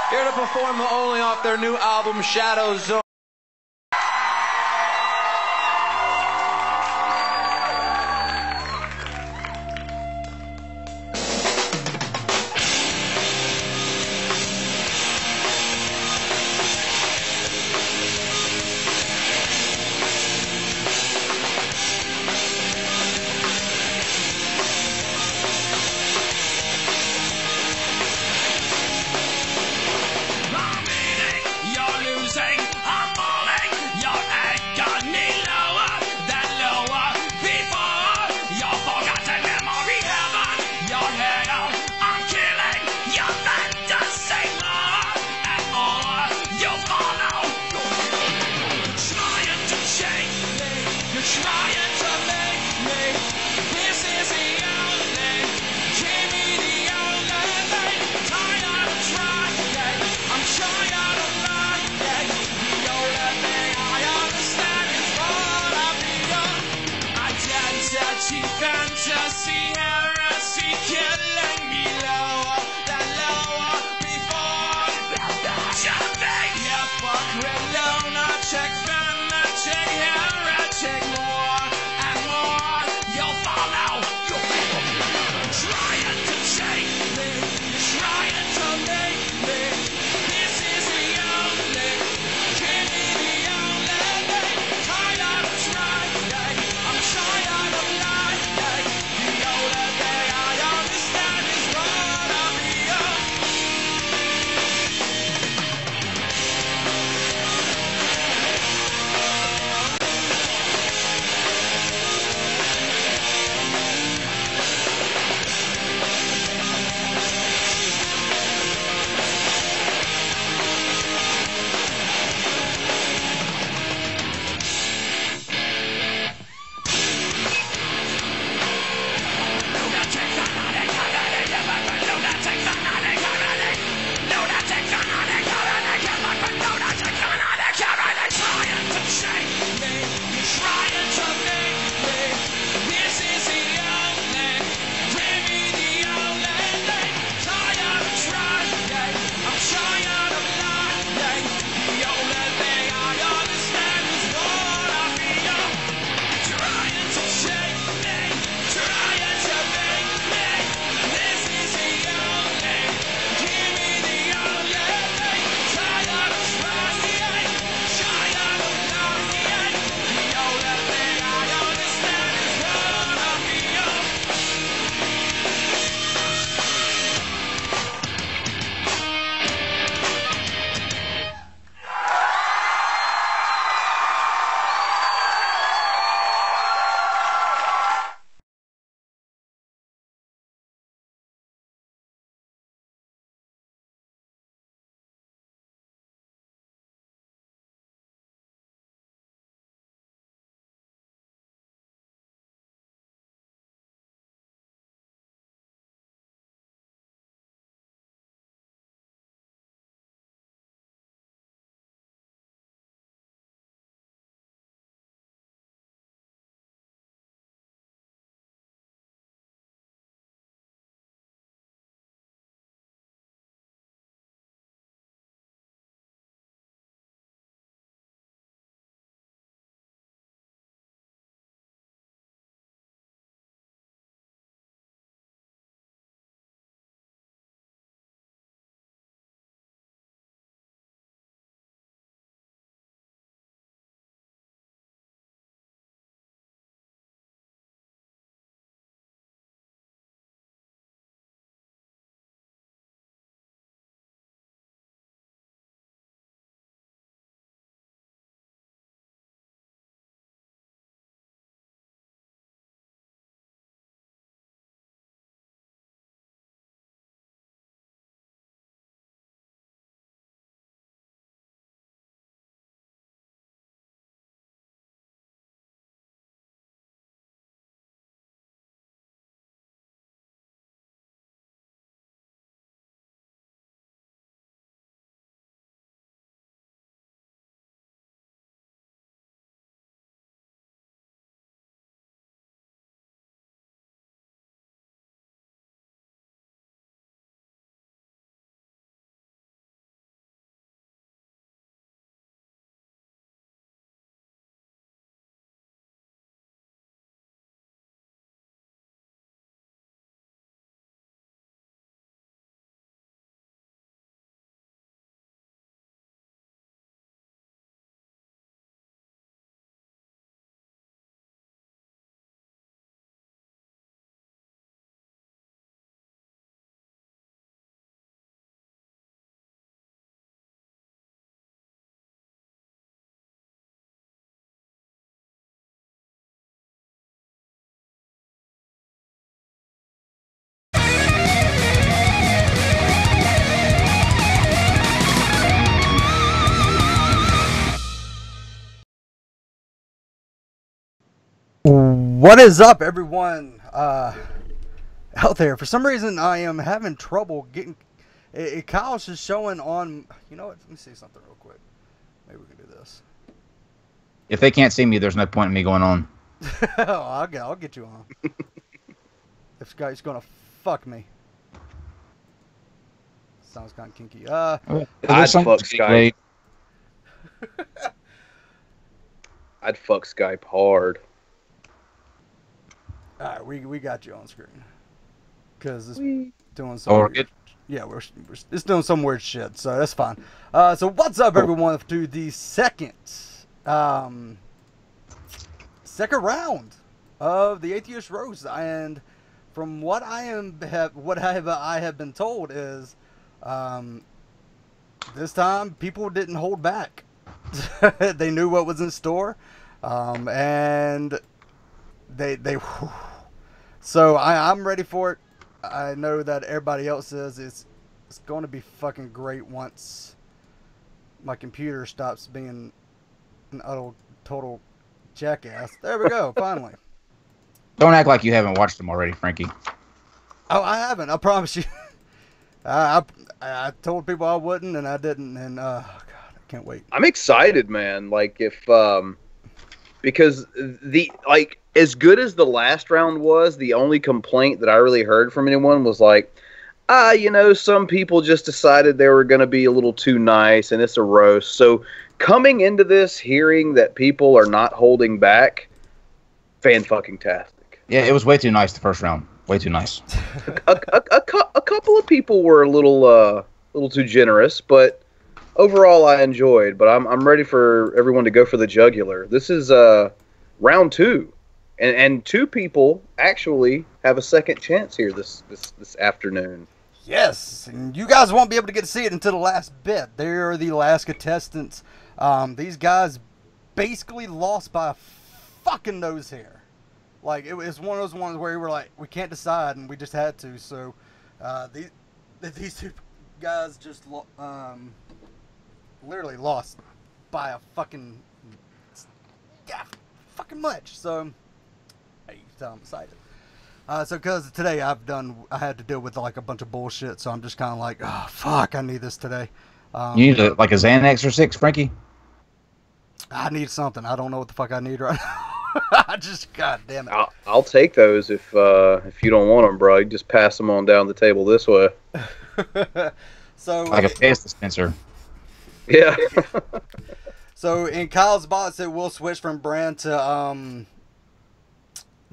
Here to perform the only off their new album, Shadow Zone. The What is up, everyone out there? For some reason, I am having trouble getting. Kyle's just showing on. You know what? Let me see something real quick. Maybe we can do this. If they can't see me, there's no point in me going on. Oh, I'll get you on. This guy's gonna fuck me. Sounds kind of kinky. I'd fuck Skype. I'd fuck Skype hard. All right, we got you on screen because it's doing some weird, yeah, it's doing some weird shit, so that's fine. So what's up, everyone, to the second round of the Atheist roast, and from what I have been told is, this time people didn't hold back. They knew what was in store, and they so I'm ready for it. I know that everybody else is. It's going to be fucking great once my computer stops being an total jackass. There we go. Finally. Don't act like you haven't watched them already, Frankie. Oh, I haven't. I promise you. I told people I wouldn't, and I didn't. And God, I can't wait. I'm excited, man. Like because as good as the last round was, the only complaint that I really heard from anyone was like, some people just decided they were going to be a little too nice, and it's a roast. So coming into this, hearing that people are not holding back, fan-fucking-tastic. Yeah, it was way too nice the first round. Way too nice. a couple of people were a little too generous, but overall I enjoyed. But I'm ready for everyone to go for the jugular. This is round 2. And 2 people actually have a second chance here this afternoon. Yes, and you guys won't be able to get to see it until the last bit. They're the last contestants. These guys basically lost by a fucking nose hair. Like, it was one of those ones where we were like, we can't decide, and we just had to. So these 2 guys just literally lost by a fucking much. So hey, I'm excited. So because today I had to deal with like a bunch of bullshit, so I'm just kind of like, oh fuck, I need this today. You need like a Xanax or 6, Frankie? I need something. I don't know what the fuck I need right now. I just, god damn it. I'll take those if you don't want them, bro. You just pass them on down the table this way. So like a fast dispenser. Yeah. So in Kyle's box, it will switch from Brand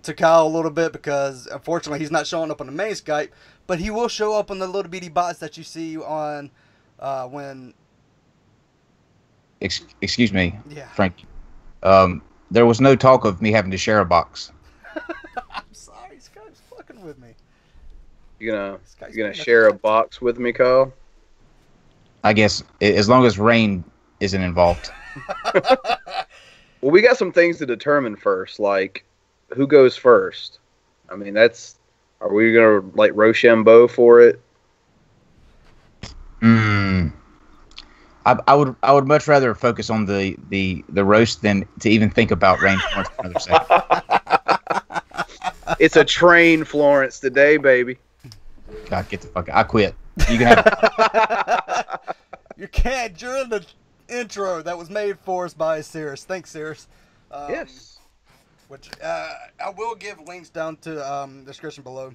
to Kyle a little bit because unfortunately he's not showing up on the main Skype, but he will show up on the little bitty bots that you see on when. Excuse me, yeah. Frank. There was no talk of me having to share a box. I'm sorry, Skype's fucking with me. You gonna share a box with me, Kyle? I guess as long as rain isn't involved. Well, we got some things to determine first, like who goes first. I mean, are we gonna like Rochambeau for it? I would much rather focus on the roast than to even think about rain for another second. It's a train, Florence, today, baby. God, get the fuck out. I quit. You can have You can't during the intro that was made for us by Cirrus. Thanks, Cirrus. Yes. Which I will give links down to the description below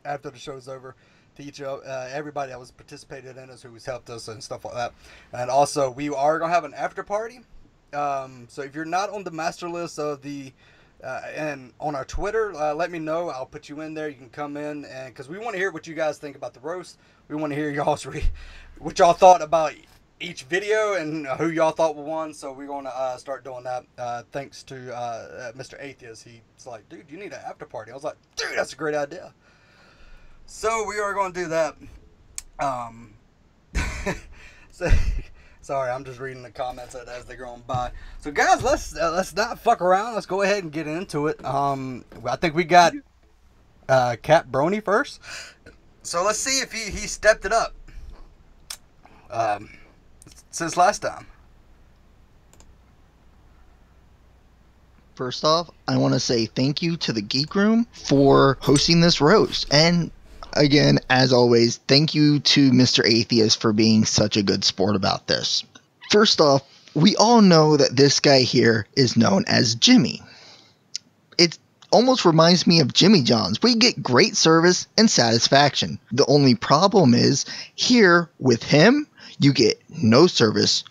after the show's over to each everybody that was participated in us, who has helped us and stuff like that. And also, we are going to have an after party. So if you're not on the master list of the and on our Twitter, let me know. I'll put you in there. You can come in, and because we want to hear what you guys think about the roast. We want to hear y'all's what y'all thought about each video and who y'all thought won. So we're going to start doing that. Thanks to Mr. Atheist. He's like, dude, you need an after party. I was like, dude, that's a great idea. So we are going to do that. So, sorry, I'm just reading the comments as they're going by. So guys, let's not fuck around. Let's go ahead and get into it. I think we got Cat Brony first. So let's see if he stepped it up since last time. First off, I want to say thank you to the Geek Room for hosting this roast. And again, as always, thank you to Mr. Atheist for being such a good sport about this. First off, we all know that this guy here is known as Jimmy. It almost reminds me of Jimmy John's, where you get great service and satisfaction. The only problem is, here with him, you get no service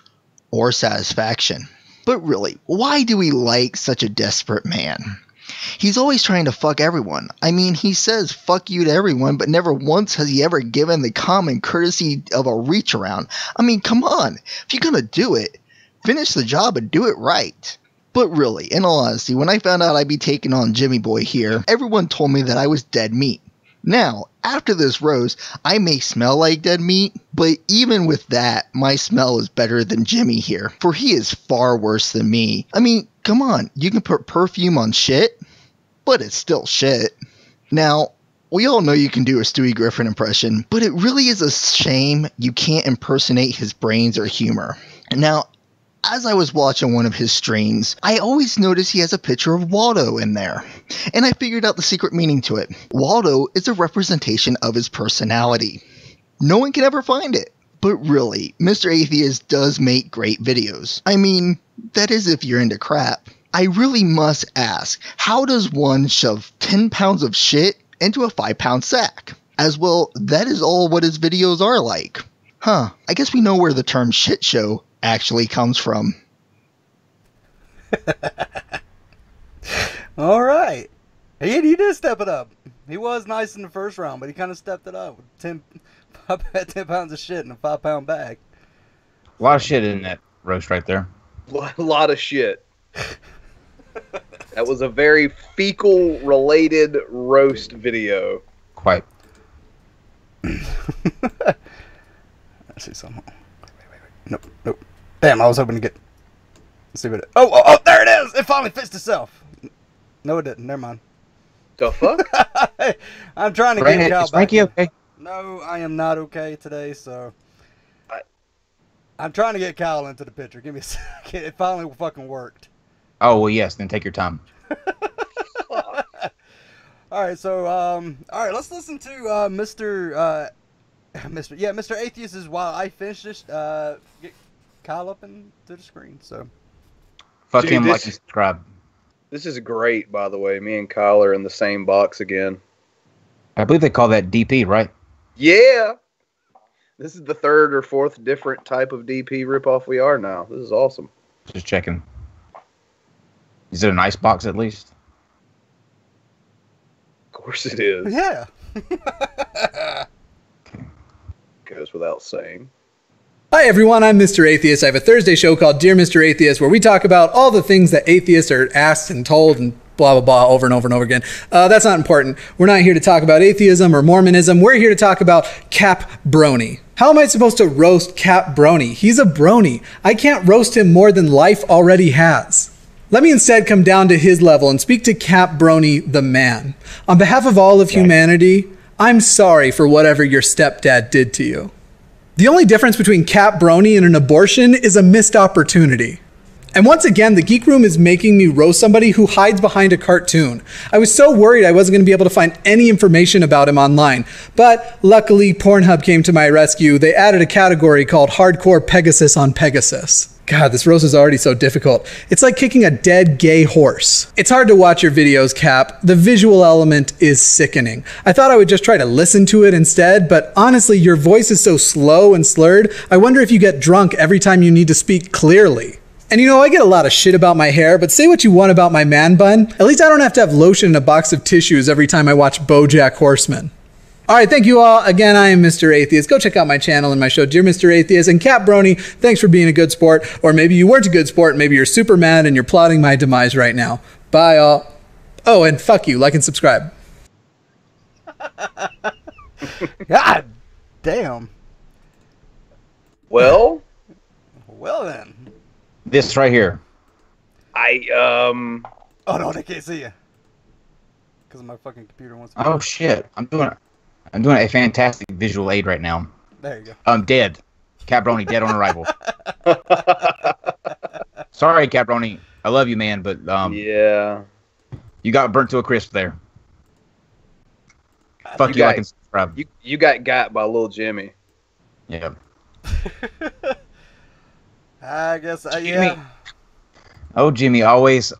or satisfaction. But really, why do we like such a desperate man? He's always trying to fuck everyone. I mean, he says fuck you to everyone, but never once has he ever given the common courtesy of a reach around. I mean, come on. If you're gonna do it, finish the job and do it right. But really, in all honesty, when I found out I'd be taking on Jimmy Boy here, everyone told me that I was dead meat. Now, after this roast, I may smell like dead meat, but even with that, my smell is better than Jimmy here, for he is far worse than me. I mean, come on, you can put perfume on shit, but it's still shit. Now, we all know you can do a Stewie Griffin impression, but it really is a shame you can't impersonate his brains or humor. Now, as I was watching one of his streams, I always noticed he has a picture of Waldo in there, and I figured out the secret meaning to it. Waldo is a representation of his personality. No one can ever find it. But really, Mr. Atheist does make great videos. I mean, that is if you're into crap. I really must ask, how does one shove 10 pounds of shit into a 5-pound sack? As well, that is all what his videos are like. Huh, I guess we know where the term shit show actually comes from. All right. He did step it up. He was nice in the first round, but he kind of stepped it up with 10 pounds of shit in a 5-pound bag. A lot of shit in that roast right there. A lot of shit. That was a very fecal-related roast video. Quite. Let's see something. Wait. Nope. Damn, I was hoping to get. Let's see what it. Oh, there it is! It finally fixed itself. No, it didn't. Never mind. The fuck? I'm trying to get Cal back. Frankie okay? No, I am not okay today, so. I'm trying to get Cal into the picture. Give me a second. It finally fucking worked. Oh, well, yes. Then take your time. Alright, so, alright, let's listen to, Mr. Atheist while I finish this, get Kyle up into the screen, so. Fuck Dude, him, like and subscribe. This is great, by the way. Me and Kyle are in the same box again. I believe they call that DP, right? Yeah! This is the third or fourth different type of DP ripoff we are now. This is awesome. Just checking. Is it an ice box at least? Of course it is. Yeah. Goes without saying. Hi everyone, I'm Mr. Atheist. I have a Thursday show called Dear Mr. Atheist where we talk about all the things that atheists are asked and told and blah, blah, blah, over and over and over again. That's not important. We're not here to talk about atheism or Mormonism. We're here to talk about Cap Brony. How am I supposed to roast Cap Brony? He's a brony. I can't roast him more than life already has. Let me instead come down to his level and speak to Cap Brony, the man. On behalf of all of humanity, I'm sorry for whatever your stepdad did to you. The only difference between Cap Brony and an abortion is a missed opportunity. And once again, the Geek Room is making me roast somebody who hides behind a cartoon. I was so worried I wasn't going to be able to find any information about him online. But luckily, Pornhub came to my rescue. They added a category called Hardcore Pegasus on Pegasus. God, this roast is already so difficult. It's like kicking a dead gay horse. It's hard to watch your videos, Cap. The visual element is sickening. I thought I would just try to listen to it instead, but honestly, your voice is so slow and slurred, I wonder if you get drunk every time you need to speak clearly. And you know, I get a lot of shit about my hair, but say what you want about my man bun, at least I don't have to have lotion in a box of tissues every time I watch BoJack Horseman. Alright, thank you all. Again, I am Mr. Atheist. Go check out my channel and my show, Dear Mr. Atheist. And Cap Brony, thanks for being a good sport. Or maybe you weren't a good sport, maybe you're super mad and you're plotting my demise right now. Bye, all. Oh, and fuck you. Like and subscribe. God damn. Well then. This right here. Oh no, they can't see you. Because my fucking computer wants to. Oh shit! I'm doing a fantastic visual aid right now. There you go. I'm dead. Cap Brony dead on arrival. Sorry, Cap Brony. I love you, man, but yeah. you got burnt to a crisp there. Fuck you, I can subscribe. You got by little Jimmy. Yeah. I guess, Jimmy. yeah. Oh, Jimmy, always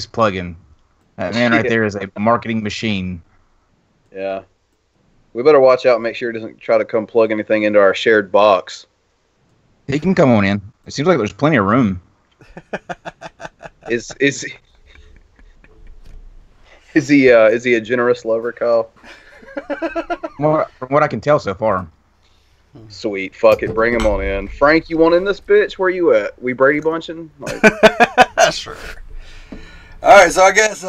plugging. That man right there is a marketing machine. Yeah. We better watch out and make sure he doesn't try to come plug anything into our shared box. He can come on in. It seems like there's plenty of room. Is he a generous lover, Kyle? From what I can tell so far. Sweet. Fuck it. Bring him on in. Frank, you want in this bitch? Where you at? We Brady bunching? Like... Sure. Alright, so I guess,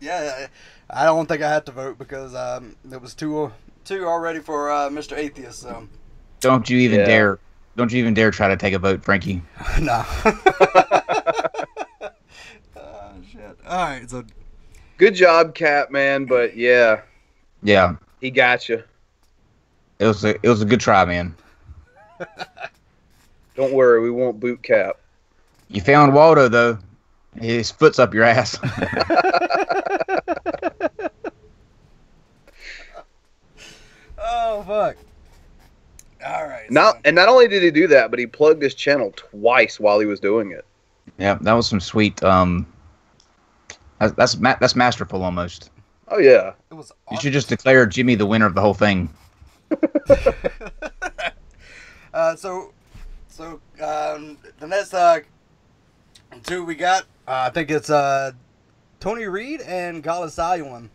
yeah, I don't think I had to vote because there was two already for Mr. Atheist, so. Don't you even dare try to take a vote, Frankie. No. Oh, shit. Alright, so. Good job, Cap, man, but yeah. Yeah. He got you. It was a good try, man. Don't worry, we won't boot Cap. You found Waldo, though. His foot's up your ass. Oh, fuck. All right. And not only did he do that, but he plugged his channel twice while he was doing it. Yeah, that was some sweet. That's masterful almost. Oh yeah. It was. You should just declare Jimmy the winner of the whole thing. So the next two we got, I think it's Tony Reed and Godless Iowan.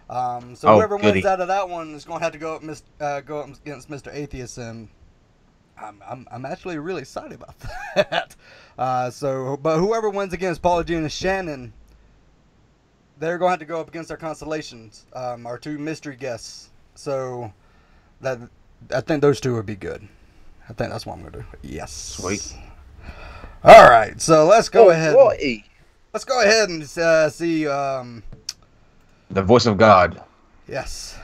So whoever wins out of that one is going to have to go up against Mr. Atheist, and I'm actually really excited about that. But whoever wins against Paulogia and Shannon, they're going to have to go up against our constellations, our two mystery guests. So I think those two would be good. I think that's what I'm going to do. Yes. Sweet. All right, so let's go ahead. Let's go ahead and see. The voice of God. Yes.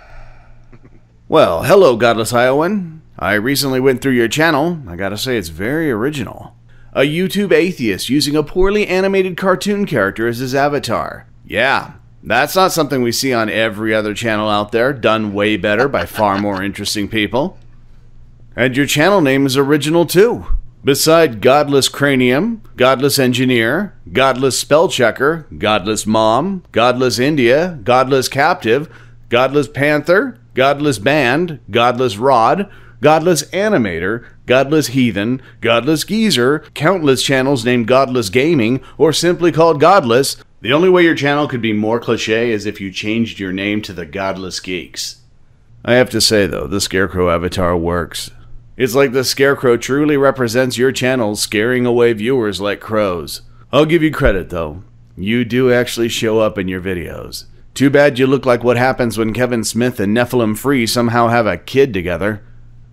Well, hello, Godless Iowan. I recently went through your channel. I gotta say, it's very original. A YouTube atheist using a poorly animated cartoon character as his avatar. Yeah, that's not something we see on every other channel out there, done way better by far more interesting people. And your channel name is original too. Beside Godless Cranium, Godless Engineer, Godless Spell Checker, Godless Mom, Godless India, Godless Captive, Godless Panther, Godless Band, Godless Rod, Godless Animator, Godless Heathen, Godless Geezer, countless channels named Godless Gaming, or simply called Godless, the only way your channel could be more cliche is if you changed your name to the Godless Geeks. I have to say though, the Scarecrow avatar works. It's like the Scarecrow truly represents your channel, scaring away viewers like crows. I'll give you credit though. You do actually show up in your videos. Too bad you look like what happens when Kevin Smith and Nephilim Free somehow have a kid together.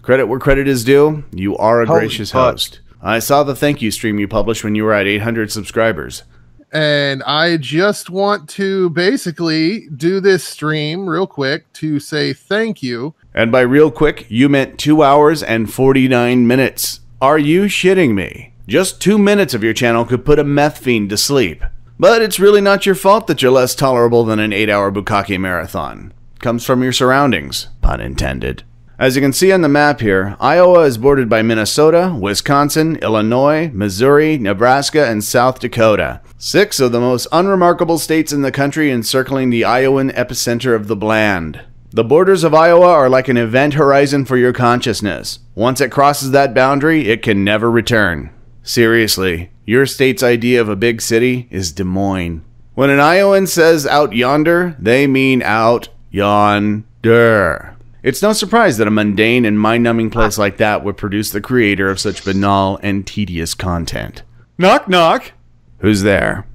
Credit where credit is due, you are a gracious host. I saw the thank you stream you published when you were at 800 subscribers. And I just want to basically do this stream real quick to say thank you. And by real quick, you meant 2 hours and 49 minutes. Are you shitting me? Just 2 minutes of your channel could put a meth fiend to sleep. But it's really not your fault that you're less tolerable than an 8-hour bukkake marathon. Comes from your surroundings, pun intended. As you can see on the map here, Iowa is bordered by Minnesota, Wisconsin, Illinois, Missouri, Nebraska, and South Dakota. 6 of the most unremarkable states in the country encircling the Iowan epicenter of the Bland. The borders of Iowa are like an event horizon for your consciousness. Once it crosses that boundary, it can never return. Seriously, your state's idea of a big city is Des Moines. When an Iowan says out yonder, they mean out yonder. It's no surprise that a mundane and mind-numbing place like that would produce the creator of such banal and tedious content. Knock, knock. Who's there?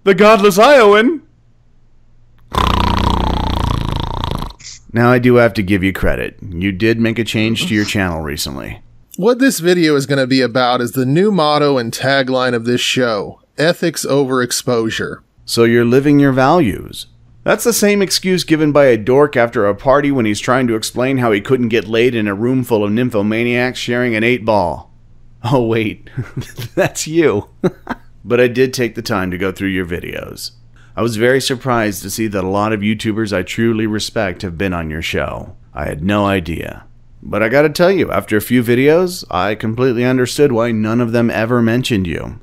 The Godless Iowan. Now I do have to give you credit. You did make a change to your channel recently. What this video is going to be about is the new motto and tagline of this show, ethics over exposure. So you're living your values. That's the same excuse given by a dork after a party when he's trying to explain how he couldn't get laid in a room full of nymphomaniacs sharing an 8-ball. Oh, wait, that's you. But I did take the time to go through your videos. I was very surprised to see that a lot of YouTubers I truly respect have been on your show. I had no idea. But I gotta tell you, after a few videos, I completely understood why none of them ever mentioned you.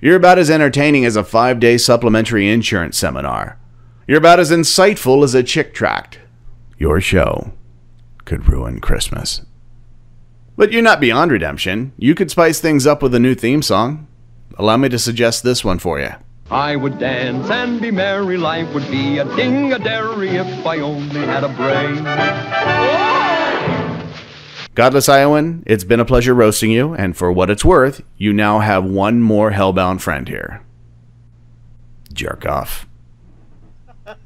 You're about as entertaining as a 5-day supplementary insurance seminar. You're about as insightful as a chick tract. Your show could ruin Christmas. But you're not beyond redemption. You could spice things up with a new theme song. Allow me to suggest this one for you. I would dance and be merry, life would be a ding-a-dairy if I only had a brain. Godless Iowan, it's been a pleasure roasting you, and for what it's worth, you now have one more hellbound friend here. Jerk off.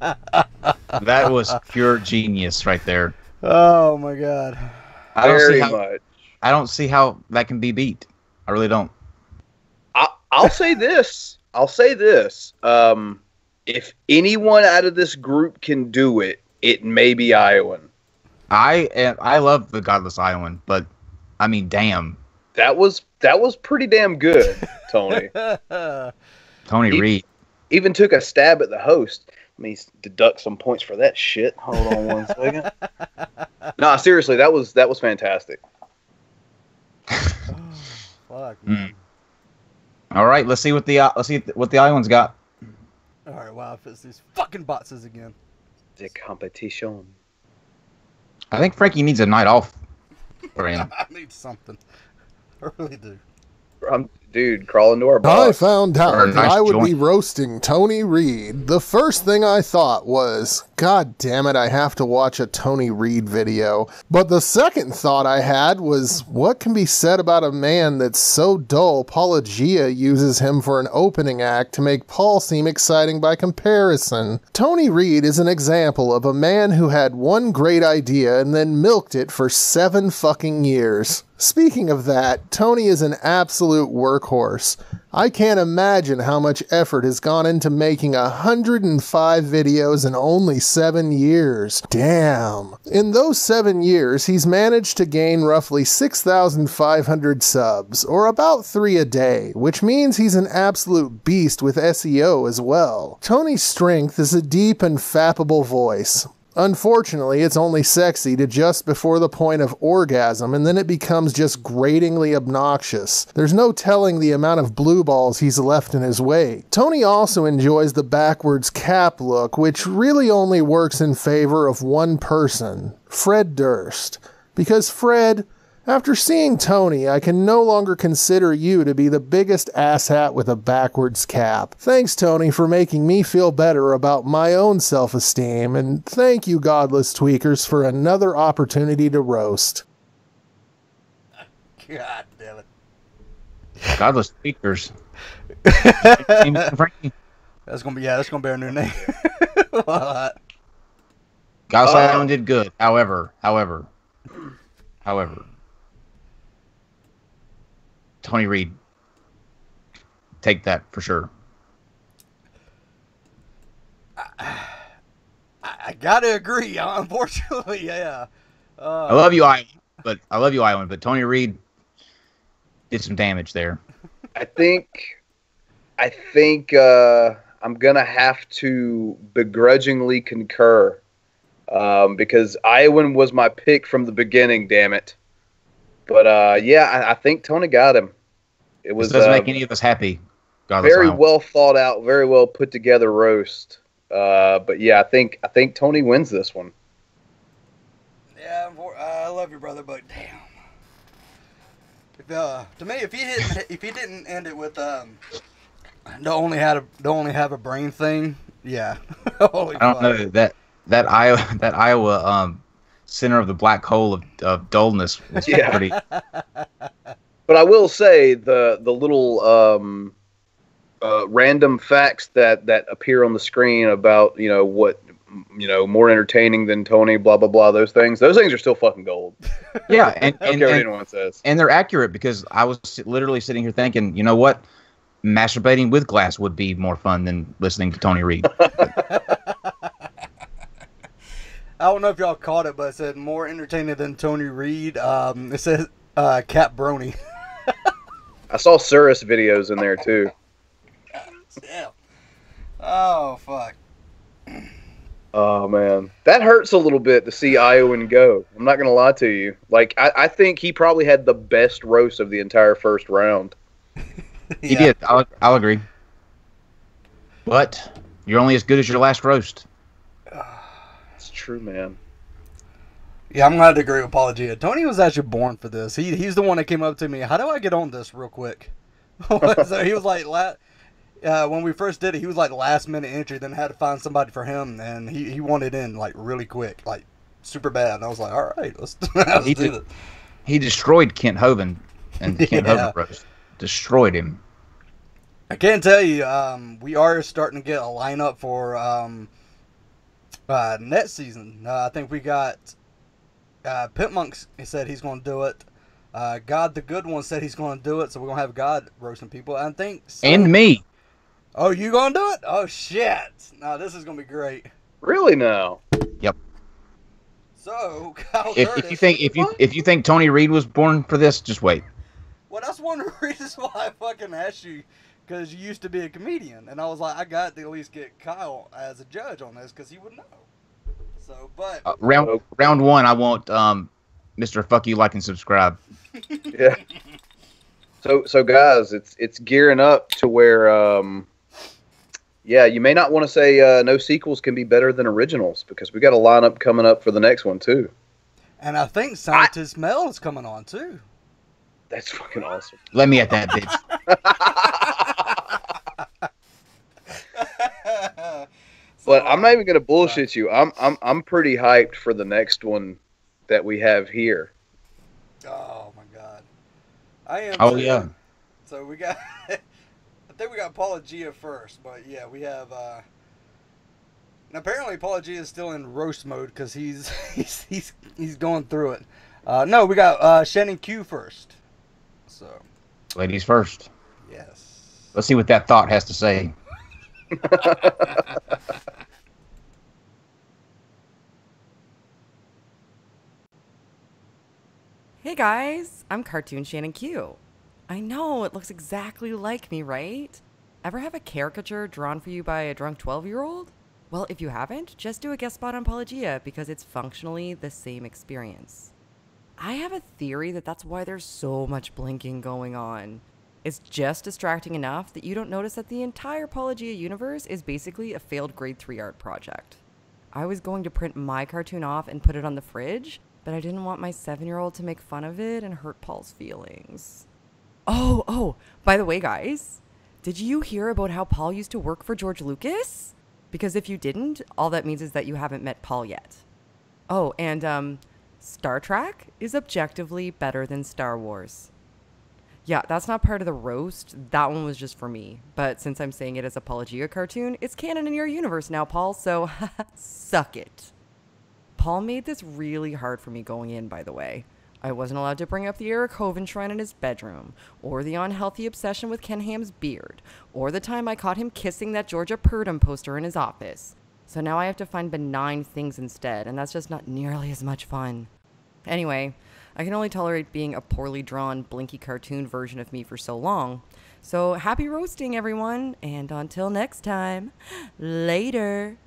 That was pure genius right there. Oh my god. Very much. I don't see how that can be beat. I really don't. I'll say this. If anyone out of this group can do it, it may be Iowan. I love the Godless Iowan, but I mean, damn. That was pretty damn good, Tony. Tony Reed even took a stab at the host. Let me deduct some points for that shit. Hold on one second. No, seriously, that was fantastic. Fuck, man. All right, let's see what the Iowan's got. All right, wow, if it's these fucking boxes again. The competition. I think Frankie needs a night off for him. I need something. I really do. Dude, crawl into our I box. found out that nice I would joint. be roasting Tony Reed. The first thing I thought was, God damn it, I have to watch a Tony Reed video. But the second thought I had was, what can be said about a man that's so dull Paulogia uses him for an opening act to make Paul seem exciting by comparison? Tony Reed is an example of a man who had one great idea and then milked it for 7 fucking years. Speaking of that, Tony is an absolute workhorse. I can't imagine how much effort has gone into making 105 videos in only 7 years. Damn. In those 7 years, he's managed to gain roughly 6,500 subs, or about 3 a day, which means he's an absolute beast with SEO as well. Tony's strength is a deep and fappable voice. Unfortunately, it's only sexy to just before the point of orgasm, and then it becomes just gratingly obnoxious. There's no telling the amount of blue balls he's left in his way. Tony also enjoys the backwards cap look, which really only works in favor of one person, Fred Durst. Because Fred, after seeing Tony, I can no longer consider you to be the biggest asshat with a backwards cap. Thanks, Tony, for making me feel better about my own self-esteem, and thank you, Godless Tweakers, for another opportunity to roast. God damn it. Godless Speakers. Frankie. That's gonna be our new name. What? Godless Iowan did good. However, Tony Reed, take that for sure. I gotta agree. Unfortunately, yeah. I love you, Iowan, but Tony Reed did some damage there. I think I'm gonna have to begrudgingly concur, because Iowan was my pick from the beginning. Damn it! But yeah, I think Tony got him. It was This doesn't make any of us happy. Godless very Iowan. well thought out, very well put together roast. But yeah, I think Tony wins this one. Yeah, I love you, brother, but damn. To me, if he didn't end it with don't only have a brain thing, yeah. Holy I don't fuck. know that Iowa center of the black hole of dullness was Yeah. pretty. But I will say the little random facts that appear on the screen about what more entertaining than Tony, blah blah blah. Those things are still fucking gold. Yeah, and I don't care what anyone says. and they're accurate because I was literally sitting here thinking, you know what, masturbating with glass would be more fun than listening to Tony Reed. I don't know if y'all caught it, but it said more entertaining than Tony Reed. It says Cat Brony. I saw Surus videos in there too. Yeah. Oh fuck. Oh man, that hurts a little bit to see Iowan go. I'm not gonna lie to you. Like I think he probably had the best roast of the entire first round. He did. I'll agree. But you're only as good as your last roast. It's true, man. Yeah, I'm gonna have to agree with Paulogia. Tony was actually born for this. He's the one that came up to me. How do I get on this real quick? So he was like, when we first did it, he was like last minute entry. Then had to find somebody for him, and he wanted in like really quick, like super bad. And I was like, all right, let's do this. He destroyed Kent Hovind, and Kent Hovind roast destroyed him. I can tell you, we are starting to get a lineup for next season. I think we got Pimp Monk said he's going to do it. God the Good One said he's going to do it, so we're going to have God roasting people. I think. And me. Oh, you going to do it? Oh shit! No, this is going to be great. Really now? Yep. So, Kyle if you think Tony Reed was born for this, just wait. Well, that's one of the reasons why I fucking asked you, because you used to be a comedian, and I was like, I got to at least get Kyle as a judge on this, because he would know. So, but round one, I want Mr. Fuck You, like and subscribe. Yeah. So guys, it's gearing up to where yeah, you may not want to say no sequels can be better than originals, because we got a lineup coming up for the next one too. And I think Scientist Mel is coming on too. That's fucking awesome. Let me at that bitch. But I'm not even gonna bullshit you. I'm pretty hyped for the next one that we have here. Oh my god, I am. Oh too. yeah. So we got. I think we got Paulogia first, but yeah, we have. And apparently Paulogia is still in roast mode because he's going through it. No, we got Shannon Q first. So. Ladies first. Yes. Let's see what that thought has to say. Hey guys, I'm Cartoon Shannon Q. I know, it looks exactly like me, right? Ever have a caricature drawn for you by a drunk 12-year-old? Well, if you haven't, just do a guest spot on Paulogia because it's functionally the same experience. I have a theory that that's why there's so much blinking going on. It's just distracting enough that you don't notice that the entire Paulogia universe is basically a failed grade 3 art project. I was going to print my cartoon off and put it on the fridge, but I didn't want my 7-year-old to make fun of it and hurt Paul's feelings. Oh, by the way, guys, did you hear about how Paul used to work for George Lucas? Because if you didn't, all that means is that you haven't met Paul yet. Oh, and Star Trek is objectively better than Star Wars. Yeah, that's not part of the roast. That one was just for me. But since I'm saying it as a Paulogia cartoon, it's canon in your universe now, Paul, so suck it. Paul made this really hard for me going in, by the way. I wasn't allowed to bring up the Eric Hovind shrine in his bedroom, or the unhealthy obsession with Ken Ham's beard, or the time I caught him kissing that Georgia Purdom poster in his office. So now I have to find benign things instead, and that's just not nearly as much fun. Anyway, I can only tolerate being a poorly drawn, blinky cartoon version of me for so long. So happy roasting, everyone, and until next time, later.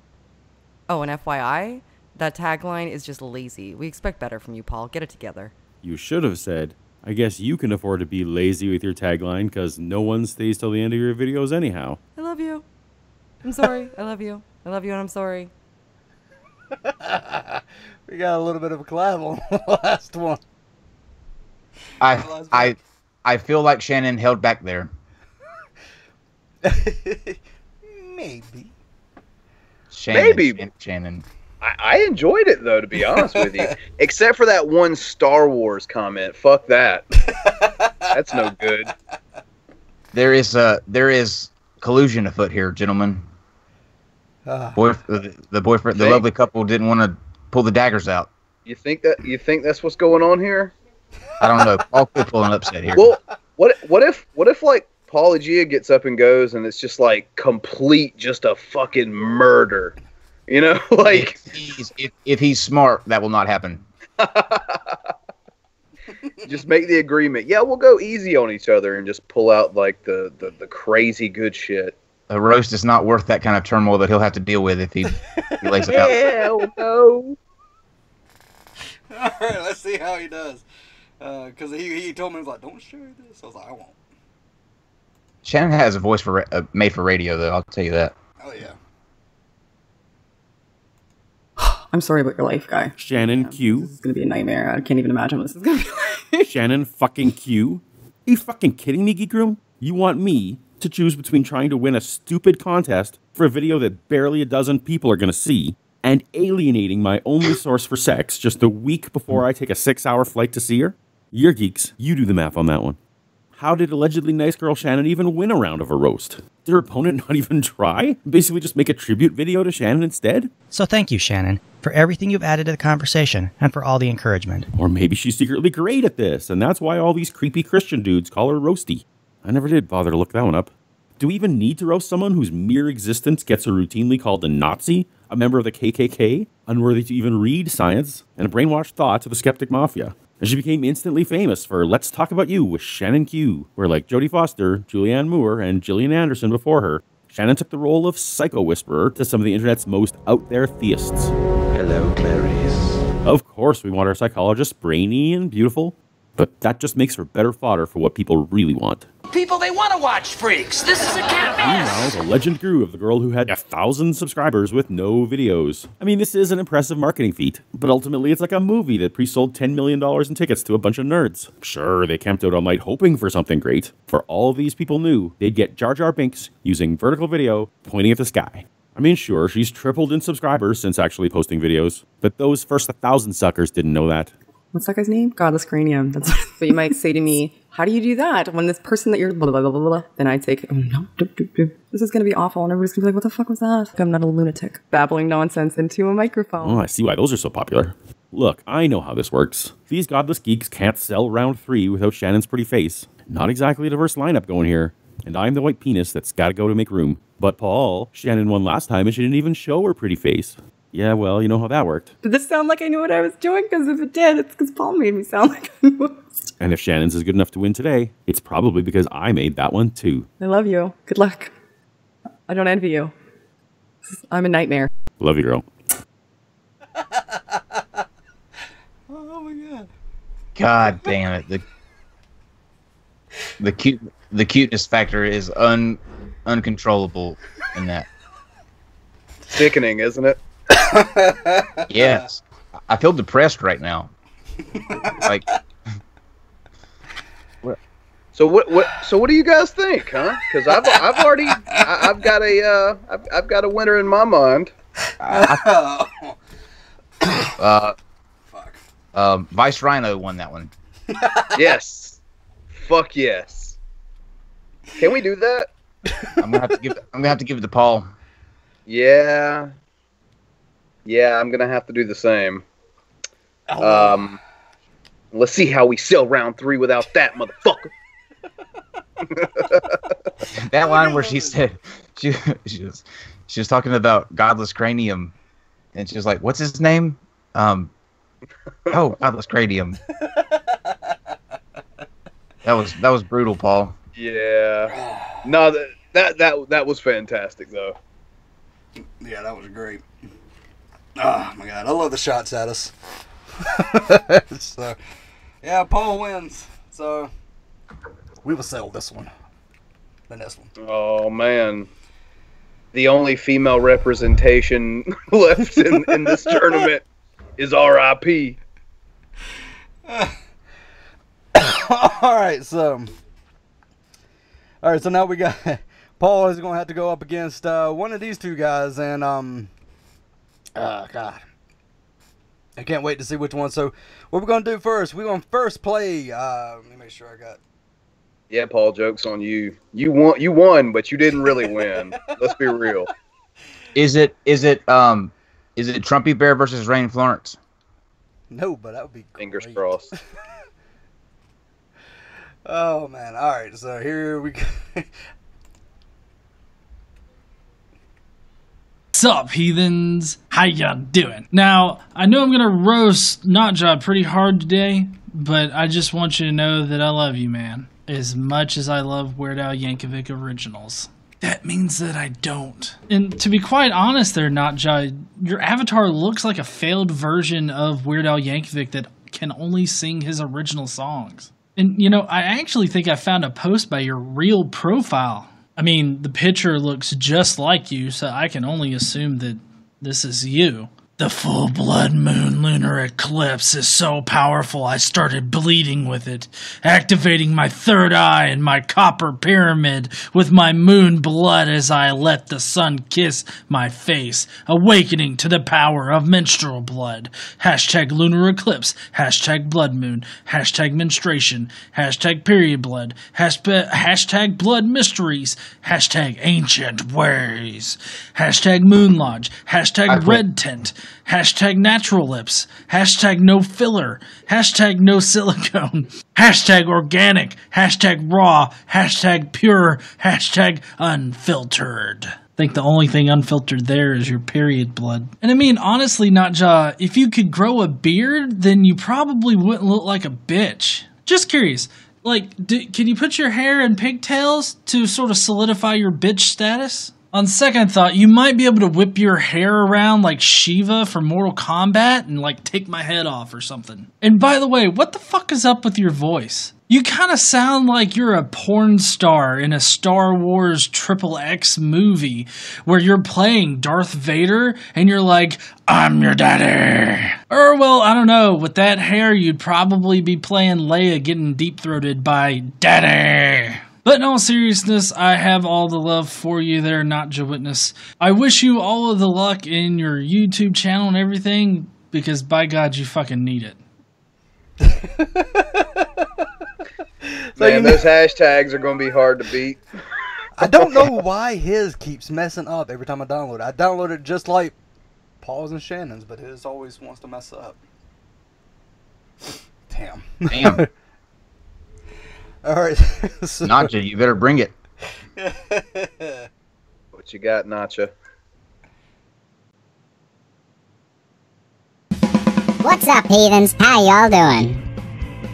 Oh, and FYI, that tagline is just lazy. We expect better from you, Paul. Get it together. You should have said, I guess you can afford to be lazy with your tagline because no one stays till the end of your videos anyhow. I love you. I'm sorry. I love you. I love you and I'm sorry. We got a little bit of a collab on the last one. I feel like Shannon held back there. Maybe. Shannon. I enjoyed it though, to be honest with you. Except for that one Star Wars comment. Fuck that. That's no good. There is collusion afoot here, gentlemen. The lovely couple didn't want to pull the daggers out. You think that's what's going on here? I don't know. Paul could pull an upset here. Well, what if like Paulogia gets up and goes and it's just like complete just a fucking murder? You know, like if he's smart, that will not happen. Just make the agreement. Yeah, we'll go easy on each other and just pull out like the crazy good shit. A roast is not worth that kind of turmoil that he'll have to deal with if he lays it out. Hell no. All right, let's see how he does. Because he told me, he was like, don't share this. I was like, I won't. Shannon has a voice for made for radio, though. I'll tell you that. Oh, yeah. I'm sorry about your life, guy. Shannon Q. This is going to be a nightmare. I can't even imagine what this is going to be like. Shannon fucking Q. Are you fucking kidding me, Geek Room? You want me to choose between trying to win a stupid contest for a video that barely a dozen people are going to see and alienating my only source for sex just a week before I take a 6-hour flight to see her? You're geeks. You do the math on that one. How did allegedly nice girl Shannon even win a round of a roast? Did her opponent not even try? Basically just make a tribute video to Shannon instead? So thank you, Shannon, for everything you've added to the conversation and for all the encouragement. Or maybe she's secretly great at this, and that's why all these creepy Christian dudes call her roasty. I never did bother to look that one up. Do we even need to roast someone whose mere existence gets her routinely called a Nazi, a member of the KKK, unworthy to even read science, and a brainwashed thought to the skeptic mafia? And she became instantly famous for Let's Talk About You with Shannon Q, where like Jodie Foster, Julianne Moore, and Gillian Anderson before her, Shannon took the role of psycho whisperer to some of the internet's most out-there theists. Hello, Clarice. Of course we want our psychologist brainy and beautiful, but that just makes for better fodder for what people really want. People, they want to watch freaks. This is a cat mess. Meanwhile, the legend grew of the girl who had 1,000 subscribers with no videos. I mean, this is an impressive marketing feat, but ultimately it's like a movie that pre-sold $10 million in tickets to a bunch of nerds. Sure, they camped out all night hoping for something great, for all these people knew they'd get Jar Jar Binks using vertical video pointing at the sky. I mean, sure, she's tripled in subscribers since actually posting videos, but those first 1,000 suckers didn't know that. What's that guy's name? Godless Cranium. That's what you might say to me. How do you do that when this person that you're blah, blah, blah, blah, blah, then I'd say, oh no, this is going to be awful. And everybody's going to be like, what the fuck was that? I'm not a lunatic. Babbling nonsense into a microphone. Oh, I see why those are so popular. Look, I know how this works. These godless geeks can't sell round 3 without Shannon's pretty face. Not exactly a diverse lineup going here. And I'm the white penis that's got to go to make room. But Paul, Shannon won last time and she didn't even show her pretty face. Yeah, well, you know how that worked. Did this sound like I knew what I was doing? Because if it did, it's because Paul made me sound like I knew. And if Shannon's is good enough to win today, it's probably because I made that one too. I love you. Good luck. I don't envy you. I'm a nightmare. Love you, girl. Oh my god. God damn it. The cuteness factor is uncontrollable in that. Sickening, isn't it? Yes. I feel depressed right now. Like So what do you guys think, huh? Because I've got a winner in my mind. Vice Rhino won that one. Yes. Fuck yes. Can we do that? I'm gonna have to give it to Paul. Yeah. Yeah, I'm gonna have to do the same. Let's see how we sell round 3 without that motherfucker. That line where she said she was talking about Godless Cranium, and she was like, "What's his name?" Oh, Godless Cranium. That was brutal, Paul. Yeah. No, that was fantastic though. Yeah, that was great. Oh my god, I love the shot status. So, yeah, Paul wins. So, we will settle this one. The next one. Oh man, the only female representation left in this tournament is RIP. All right, so now we got Paul is going to have to go up against one of these two guys, and God, I can't wait to see which one. So, what we're going to do first? We're going to first play. Let me make sure I got. Yeah, Paul, joke's on you. You won, but you didn't really win. Let's be real. Is it Trumpy Bear versus Rain Florence? No, but that would be great. Fingers crossed. Oh man! All right, so here we go. Sup, heathens? How ya doing? Now, I know I'm gonna roast Notjob pretty hard today, but I just want you to know that I love you, man, as much as I love Weird Al Yankovic originals. That means that I don't. And to be quite honest there, Notja, your avatar looks like a failed version of Weird Al Yankovic that can only sing his original songs. And, you know, I actually think I found a post by your real profile. I mean, the picture looks just like you, so I can only assume that this is you. The full blood moon lunar eclipse is so powerful I started bleeding with it, activating my third eye and my copper pyramid with my moon blood as I let the sun kiss my face, awakening to the power of menstrual blood. Hashtag lunar eclipse, hashtag blood moon, hashtag menstruation, hashtag period blood, hashtag blood mysteries, hashtag ancient ways, hashtag moon lodge, hashtag red tent, hashtag natural lips, hashtag no filler, hashtag no silicone, hashtag organic, hashtag raw, hashtag pure, hashtag unfiltered. I think the only thing unfiltered there is your period blood. And I mean, honestly, Notja, if you could grow a beard, then you probably wouldn't look like a bitch. Just curious, like, can you put your hair in pigtails to sort of solidify your bitch status? On second thought, you might be able to whip your hair around like Shiva from Mortal Kombat and like take my head off or something. And by the way, what the fuck is up with your voice? You kind of sound like you're a porn star in a Star Wars XXX movie where you're playing Darth Vader and you're like, I'm your daddy. Or, well, I don't know. With that hair, you'd probably be playing Leia getting deep-throated by daddy. But in all seriousness, I have all the love for you there, Notja Witness. I wish you all of the luck in your YouTube channel and everything, because by God, you fucking need it. Man, those hashtags are going to be hard to beat. I don't know why his keeps messing up every time I download it. I download it just like Paul's and Shannon's, but his always wants to mess up. Damn. All right. So, Notja, you better bring it. What you got, Notja? What's up, heathens? How y'all doing?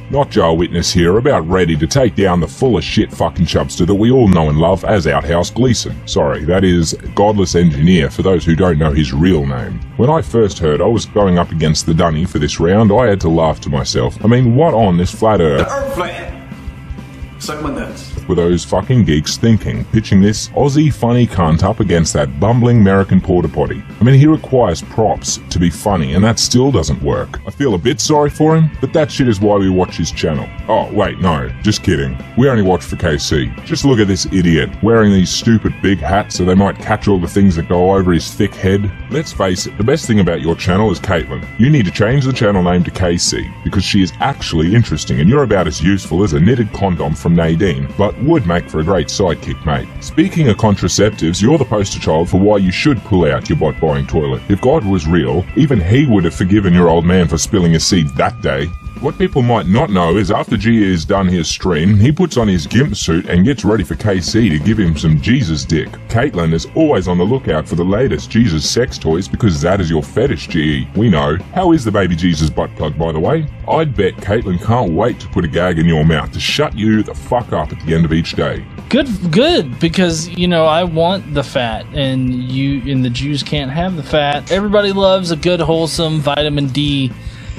Notja Witness here, about ready to take down the full of shit fucking chubster that we all know and love as Outhouse Gleason. Sorry, that is Godless Engineer for those who don't know his real name. When I first heard I was going up against the Dunny for this round, I had to laugh to myself. I mean, what on this flat earth? The Earth flat. Suck my nuts. Were those fucking geeks thinking, pitching this Aussie funny cunt up against that bumbling American porta potty? I mean, he requires props to be funny, and that still doesn't work. I feel a bit sorry for him, but that shit is why we watch his channel. Oh, wait, no, just kidding. We only watch for KC. Just look at this idiot, wearing these stupid big hats so they might catch all the things that go over his thick head. Let's face it, the best thing about your channel is Caitlin. You need to change the channel name to KC, because she is actually interesting, and you're about as useful as a knitted condom from Nadine, but would make for a great sidekick, mate. Speaking of contraceptives, you're the poster child for why you should pull out your bot-buying toilet. If God was real, even he would have forgiven your old man for spilling a seed that day. What people might not know is after G is done his stream, he puts on his gimp suit and gets ready for KC to give him some Jesus dick. Caitlin is always on the lookout for the latest Jesus sex toys because that is your fetish, GE. We know. How is the baby Jesus butt plug, by the way? I'd bet Caitlin can't wait to put a gag in your mouth to shut you the fuck up at the end of each day. Good, because, you know, I want the fat, and the Jews can't have the fat. Everybody loves a good, wholesome vitamin D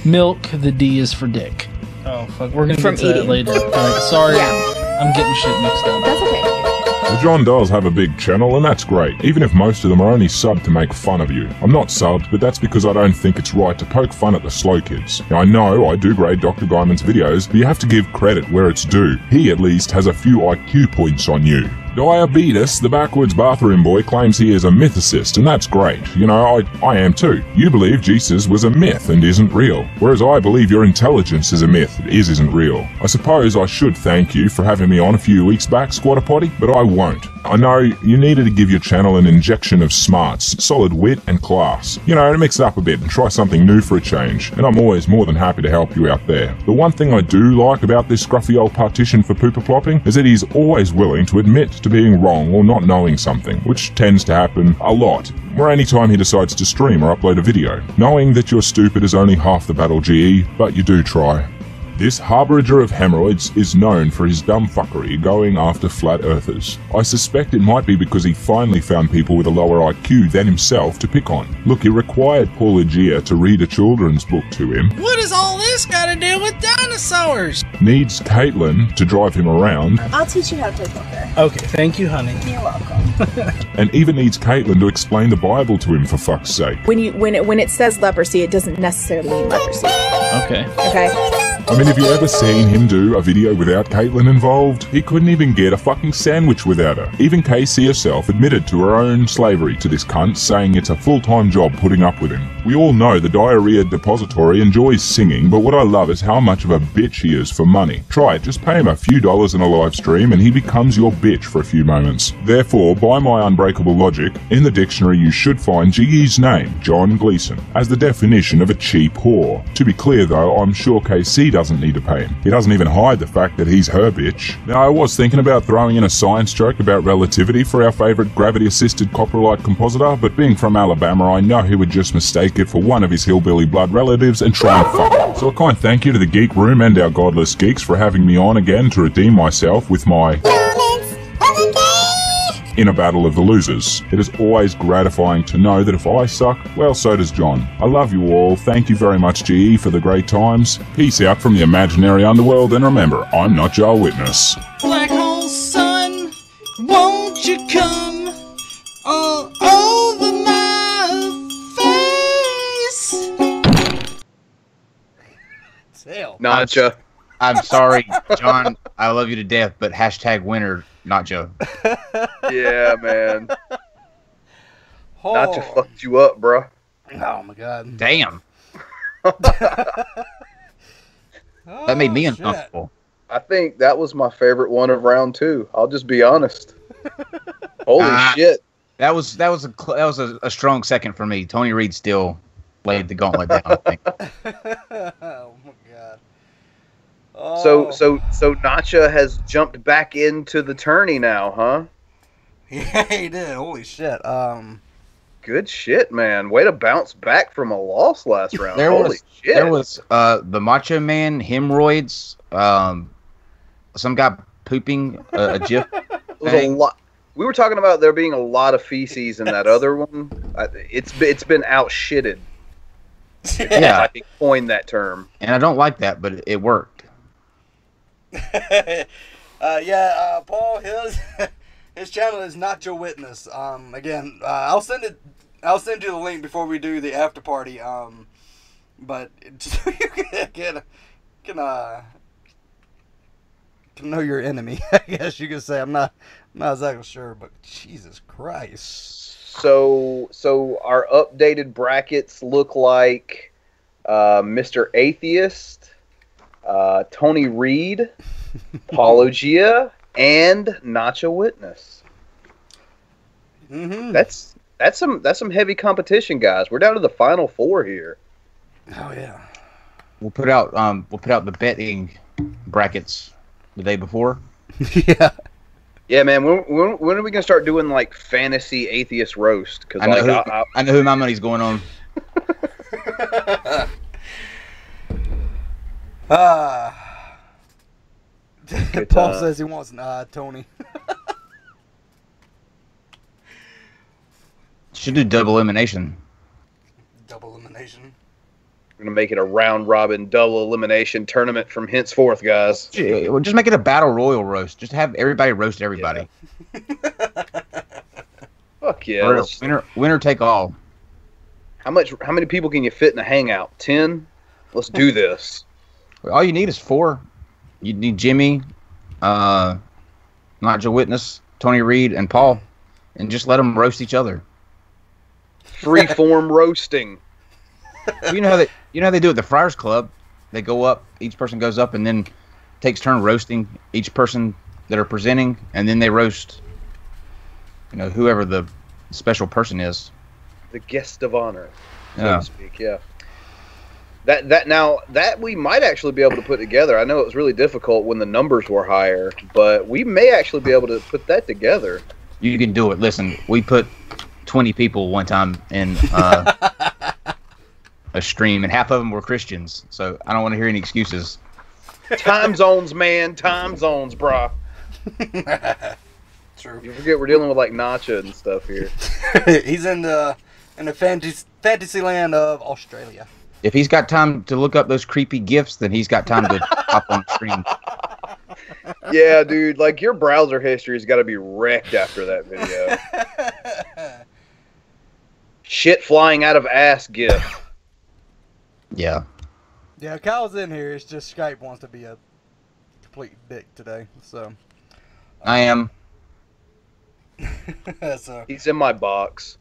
milk. The D is for dick. Oh, fuck, we're gonna get to that later. Right, sorry, I'm getting shit mixed up. That's okay. The John does have a big channel, and that's great, even if most of them are only subbed to make fun of you. I'm not subbed, but that's because I don't think it's right to poke fun at the slow kids. Now, I know I do grade Dr. Guyman's videos, but you have to give credit where it's due. He at least has a few IQ points on you. Diabetes, the backwards bathroom boy, claims he is a mythicist, and that's great. You know, I am too. You believe Jesus was a myth and isn't real, whereas I believe your intelligence is a myth that isn't real. I suppose I should thank you for having me on a few weeks back, Squatter Potty, but I won't. I know you needed to give your channel an injection of smarts, solid wit, and class. You know, to mix it up a bit and try something new for a change, and I'm always more than happy to help you out there. The one thing I do like about this scruffy old partition for pooper plopping is that he's always willing to admit to being wrong or not knowing something, which tends to happen a lot, or any time he decides to stream or upload a video. Knowing that you're stupid is only half the battle, GE, but you do try. This harbinger of hemorrhoids is known for his dumb fuckery going after flat earthers. I suspect it might be because he finally found people with a lower IQ than himself to pick on. Look, he required Paulogia to read a children's book to him. What does all this got to do with dinosaurs? Needs Caitlin to drive him around. I'll teach you how to play poker. Okay, thank you, honey. You're welcome. And even needs Caitlin to explain the Bible to him, for fuck's sake. When it says leprosy, it doesn't necessarily mean leprosy. Okay. Okay. I mean, have you ever seen him do a video without Caitlin involved? He couldn't even get a fucking sandwich without her. Even Casey herself admitted to her own slavery to this cunt, saying it's a full-time job putting up with him. We all know the Diarrhea Depository enjoys singing, but what I love is how much of a bitch he is for money. Try it, just pay him a few dollars in a live stream and he becomes your bitch for a few moments. Therefore, by my unbreakable logic, in the dictionary you should find GE's name, John Gleason, as the definition of a cheap whore. To be clear though, I'm sure KC doesn't need to pay him. He doesn't even hide the fact that he's her bitch. Now, I was thinking about throwing in a science joke about relativity for our favourite gravity-assisted coprolite compositor, but being from Alabama, I know he would just mistake it for one of his hillbilly blood relatives and try and fuck him. So a kind thank you to the Geek Room and our Godless Geeks for having me on again to redeem myself with my in a battle of the losers. It is always gratifying to know that if I suck, well, so does John. I love you all. Thank you very much, GE, for the great times. Peace out from the imaginary underworld, and remember, I'm not your witness. Black hole sun, won't you come all over my face? Nacha. I'm sorry, John. I love you to death, but hashtag winner, not Joe. Yeah, man. Oh. Nacha fucked you up, bro. Oh my god. Damn. That made me uncomfortable. I think that was my favorite one of round 2. I'll just be honest. Holy shit. That was a strong second for me. Tony Reed still laid the gauntlet down, I think. Oh my god. So Nacha has jumped back into the tourney now, huh? Yeah, he did. Holy shit. Good shit, man. Way to bounce back from a loss last round. Holy shit. There was the Macho Man hemorrhoids. Some guy pooping a GIF. A lot. We were talking about there being a lot of feces in that other one. It's been outshitted. Yeah, I think coined that term, and I don't like that, but it worked. Paul, his channel is Not Your Witness. Again, I'll send you the link before we do the after party. But so you can know your enemy. I guess you could say. I'm not exactly sure, but Jesus Christ. So our updated brackets look like Mr. Atheist, Tony Reed, Paulogia, and Nacha Witness. Mm-hmm. That's some heavy competition, guys. We're down to the final 4 here. Oh yeah. We'll put out the betting brackets the day before. Yeah. Yeah, man. When are we gonna start doing like fantasy atheist roast? Because I know who my money's going on. Paul says he wants Tony. Should do double elimination. Double elimination. We're gonna make it a round robin double elimination tournament from henceforth, guys. We'll just make it a battle royal roast. Just have everybody roast everybody. Yeah. Fuck yeah! Winner take all. How many people can you fit in a hangout? 10. Let's do this. All you need is 4. You need Jimmy, Not Your Witness, Tony Reed, and Paul, and just let them roast each other. Freeform roasting. You know how they do at the Friars Club. They go up, each person goes up, and then takes turn roasting each person that are presenting, and then they roast, whoever the special person is. The guest of honor, so Yeah. to speak. Yeah. That we might actually be able to put together. I know it was really difficult when the numbers were higher, but we may actually be able to put that together. You can do it. Listen, we put 20 people one time in a stream, and half of them were Christians, so I don't want to hear any excuses. Time zones, man. Time zones, brah. True. You forget we're dealing with like Nacha and stuff here. He's in the fantasy land of Australia. If he's got time to look up those creepy gifts, then he's got time to hop on the screen. Yeah, dude. Like your browser history's got to be wrecked after that video. Shit flying out of ass gif. Yeah. Yeah, Kyle's in here. It's just Skype wants to be a complete dick today. So I am. So he's in my box.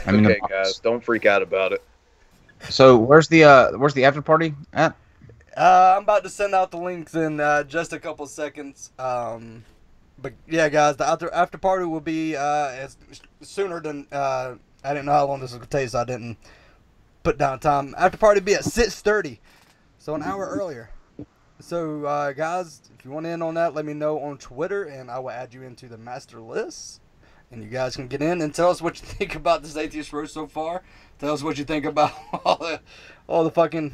I'm in the Okay, box. guys, don't freak out about it. So where's the after party at? I'm about to send out the links in just a couple seconds. But yeah, guys, the after party will be as sooner than I didn't know how long this was gonna take, so I didn't put down time. After party will be at 6:30, so an hour earlier. So guys, if you want in on that, let me know on Twitter, and I will add you into the master list. And you guys can get in and tell us what you think about this atheist roast so far. Tell us what you think about all the fucking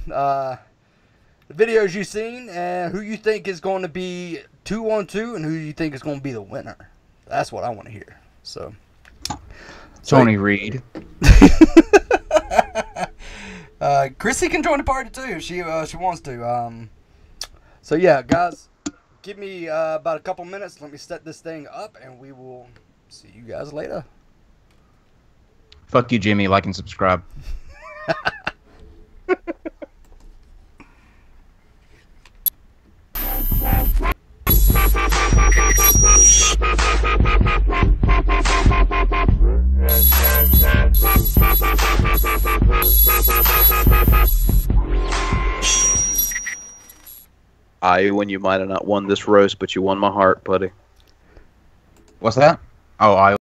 videos you've seen, and who you think is going to be 2-on-2, and who you think is going to be the winner. That's what I want to hear. So, Tony Reed. Chrissy can join the party too if she wants to. So yeah, guys, give me about a couple minutes. Let me set this thing up, and we will see you guys later. Fuck you, Jimmy. Like and subscribe. Iowan, you might have not won this roast, but you won my heart, buddy. What's that? Oh,